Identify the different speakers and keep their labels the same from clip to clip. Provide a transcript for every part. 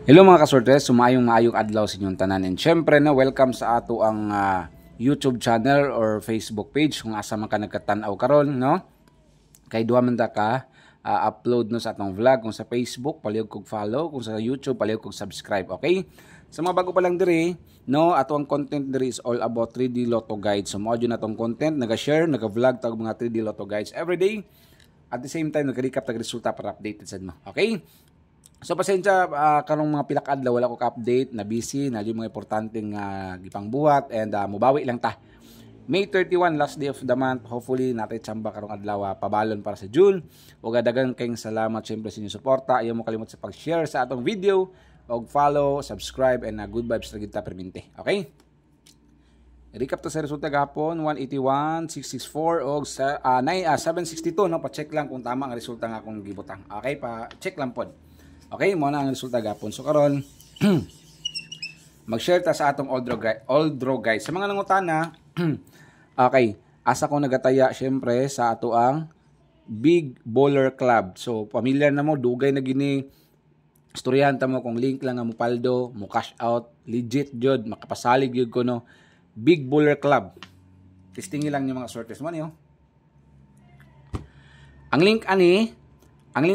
Speaker 1: Hello mga kasortes, sumayong adlaw sa inyong tanan. And syempre na welcome sa ato ang YouTube channel or Facebook page kung asa man ka nagkatanaw karon, no? Kay duha man ta ka upload no sa atong vlog kung sa Facebook palihog kog follow, kung sa YouTube palihog kog subscribe, okay? Sa mga bago pa lang diri, no, ato ang content diri is all about 3D Lotto guides. So mao na tong content, naga-share, naga-vlog tag mga 3D Lotto guides every day. At the same time nag-recap tag resulta para updated sad mo, okay? So pasensya karong mga pila ka adlaw wala ko ka-update, na busy, na yung mga importanteng gipang buhat and mubawi lang ta. May 31 last day of the month. Hopefully natin tsamba karong adlaw pabalon para sa June. Ug daghang kayong salamat syempre sa inyong suporta. Ayaw mo kalimot sa pag-share sa atong video, og follow, subscribe and good vibes ra gid ta permente. Okay? Recap ta sa resulta gahapon 181, 664 og 762 no, pa-check lang kung tama ang resulta nga akong gibutang. Okay, pa-check lang pod. Okay, mo na ang resulta gapon. So karon mag-share ta sa atong old draw guys. Sa mga nangutana, okay, asa ko nagataya syempre sa ato ang Big Bowler Club. So familiar na mo, dugay na gini istoryahan ta mo kung link lang nga mo paldo, mo cash out, legit jud, makapasalig jud ko no. Big Bowler Club. Testingi lang yung mga sortes mo niyo. Ang link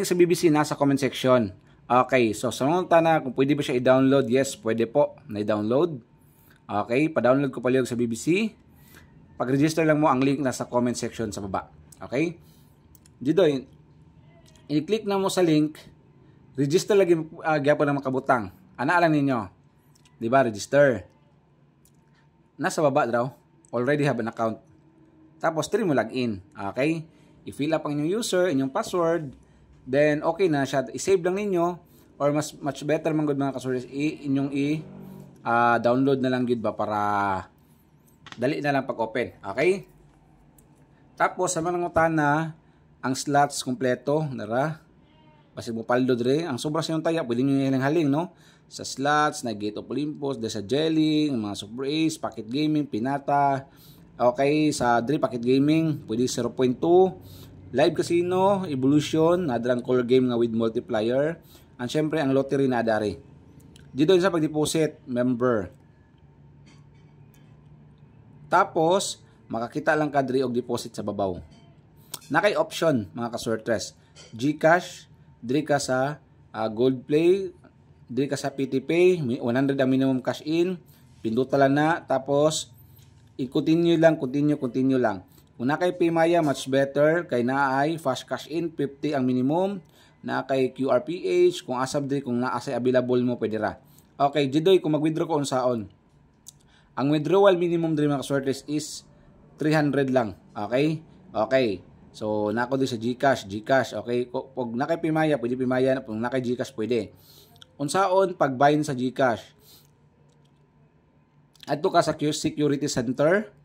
Speaker 1: sa BBC nasa comment section. Okay, so sa mga tana, kung pwede ba siya i-download? Yes, pwede po na i-download. Okay, pa-download ko palihog sa BBC. Pag-register lang mo, ang link nasa comment section sa baba. Okay? Dito, i-click na mo sa link, register lagi gyapon na makabutang. Ana lang ninyo. Di ba, register. Nasa baba daw, already have an account. Tapos, try mo login. Okay? I-fill up ang inyong user, inyong password, then okay na siya, i-save lang ninyo or much better man gud mga kasortes inyong download na lang gid ba para dali na lang pag-open. Okay? Tapos sa mga nangutana, ang slots kompleto nara. Basi mo paldo dire, ang sobra sa taya, pwede niyo haling no. Sa slots, na Gate of Olympus, sa Jelly, mga Super Ace, Pocket Gaming, Pinata. Okay, sa dire Pocket Gaming, pwede 0.2. Live Casino, Evolution, nadarang color game nga with multiplier. And syempre, ang lottery na adari. Dito sa pag-deposit, member. Tapos, makakita lang ka diri og deposit sa babaw. Nakay option, mga kasortres. GCash, diri ka sa Gold Play, diri ka sa PT Pay, 100 ang minimum cash in, pinduta lang na, tapos, i-continue lang. Kung na kay Paymaya, much better. Kay naay fast cash in, 50 ang minimum. Na kay QRPH, kung asab di, kung naasay available mo, pwede ra. Okay, Jidoy, kung mag-withdraw ko unsaon. Ang withdrawal minimum din mga sortes is 300 lang. Okay? Okay. So, nako di sa GCash. Okay? Kung na kay Paymaya, pwede Paymaya. Kung na kay GCash, pwede. Unsaon, pag-bind sa GCash. Adto ka sa Security Center.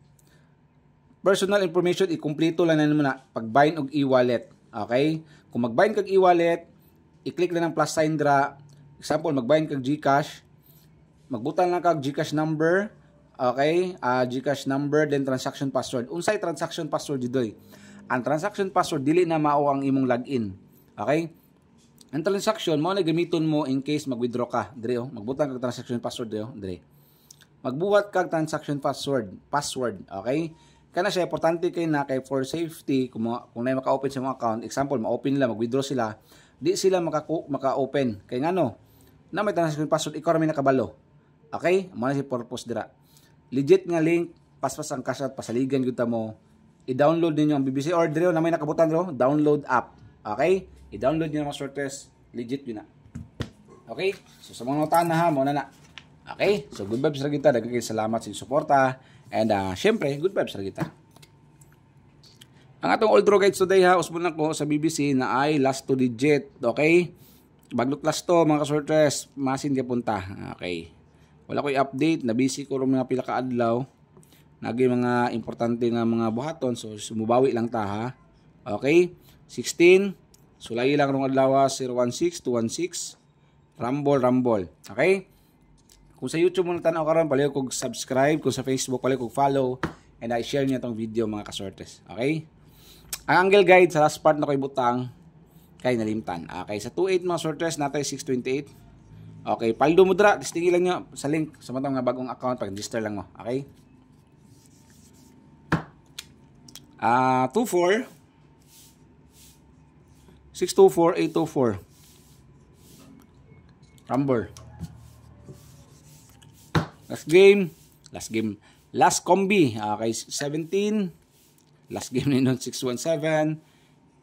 Speaker 1: Personal information, i-kompleto lang na muna pag-bind og e-wallet. Okay? Kung mag-bind kag e-wallet, i-click lang ng plus sign dra. Example, mag-bind kag GCash. Magbutan lang kag GCash number. Okay? GCash number, then transaction password. Unsay transaction password didoy? Ang transaction password, dili na mao ang imong login. Okay? Ang transaction, mo na gamiton mo in case mag-withdraw ka. Dire, oh. Magbutan kag transaction password dire. Magbuhat kag transaction password. Okay? Kana siya importante kay na kay for safety kung na maka-open sa mga account, example ma-open nila, mag-withdraw sila, di sila maka-open kay ngano na may transaction password ikaw ra may nakabalo. Okay, mo na si purpose dira. Legit nga link, paspas ang cash out, pasaligan gyud ta mo. I-download ninyo ang BBC or dire na may nakabutan ro, download app. Okay, i-download niyo mga sortes, legit yun na. Okay, so sa mga notana ha mo na. Okay, so good vibes ra kita, daghang salamat sa suporta. And syempre, good vibes ra kita. Ang atong old draw guides today ha, usbon ko sa BBC na ay last 2 digit. Okay? Baglot last to mga kasortres, masin dia punta. Okay. Wala ko'y update, na busy ko ro mga pila ka adlaw. Nagay mga importante nga mga buhaton, so sumubawi lang ta ha. Okay? 16, sulay lang rong adlaw 016 216. Rumble. Okay? Kung sa YouTube mo tanaw karon, palihog kog subscribe. Kung sa Facebook, palihog kog follow. And i-share niyo itong video mga kasortes. Okay? Ang angle guide sa last part na ko'y butang kay nalimtan. Okay, sa 28 mga sorters natay 628. Okay, paldo mo dra, testingi lang nyo sa link sa matang nga bagong account, pag-register lang mo. Okay? 24 624 824 Rumble. Last combi. Okay, 17. Last game ninyo 617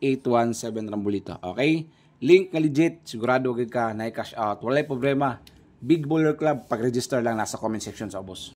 Speaker 1: 817 Rambulito. Okay? Link nga legit, sigurado gid ka na i-cash out. Walay problema. Big Baller Club, pag-register lang nasa comment section sa ubos.